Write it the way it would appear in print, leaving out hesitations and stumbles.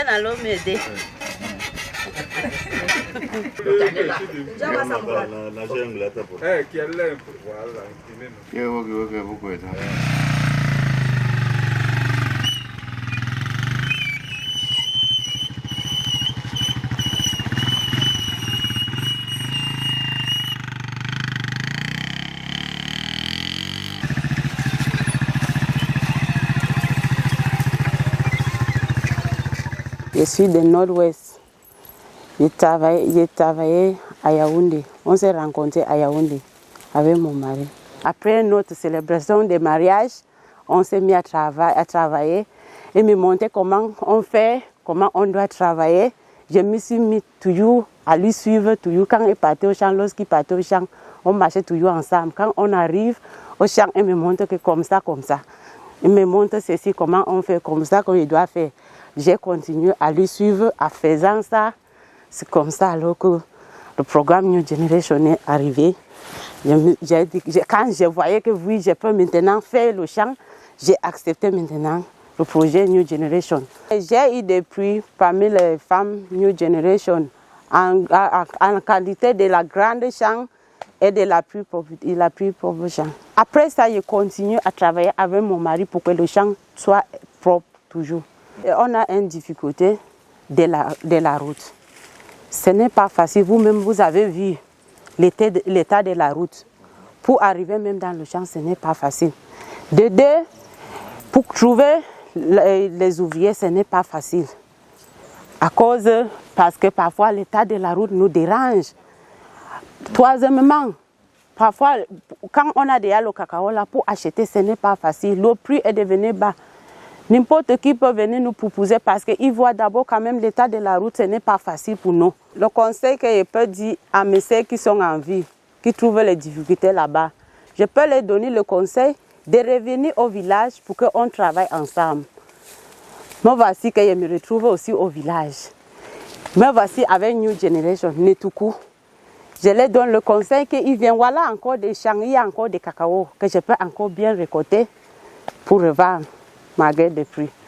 allons m'aider. Je suis de Nord-Ouest. J'ai travaillé à Yaoundé. On s'est rencontrés à Yaoundé avec mon mari. Après notre célébration de mariage, on s'est mis à travailler et me montrer comment on fait, comment on doit travailler. Je me suis mis toujours à lui suivre, toujours quand il partait au champ, lorsqu'il partait au champ, on marchait toujours ensemble. Quand on arrive au champ, il me montre que comme ça. Il me montre ceci, comment on fait, comme ça qu'il doit faire. J'ai continué à lui suivre en faisant ça. C'est comme ça alors que le programme New Generation est arrivé. Quand je voyais que oui, je peux maintenant faire le chant, j'ai accepté maintenant le projet New Generation. J'ai eu des prix parmi les femmes New Generation en qualité de la grande chant et de la plus pauvre chant. Après ça, je continue à travailler avec mon mari pour que le chant soit propre toujours. Et on a une difficulté de la route. Ce n'est pas facile. Vous-même, vous avez vu l'état de la route. Pour arriver même dans le champ, ce n'est pas facile. De deux, pour trouver les ouvriers, ce n'est pas facile. Parce que parfois, l'état de la route nous dérange. Troisièmement, parfois, quand on a déjà le cacao là, pour acheter, ce n'est pas facile. Le prix est devenu bas. N'importe qui peut venir nous proposer parce qu'il voit d'abord quand même l'état de la route, ce n'est pas facile pour nous. Le conseil que je peux dire à mes sœurs qui sont en vie, qui trouvent les difficultés là-bas, je peux leur donner le conseil de revenir au village pour qu'on travaille ensemble. Moi voici que je me retrouve aussi au village. Mais voici avec New Generation, Netoukou. Je leur donne le conseil qu'ils viennent, voilà encore des champs, il y a encore des cacao que je peux encore bien récolter pour revendre malgré des prix.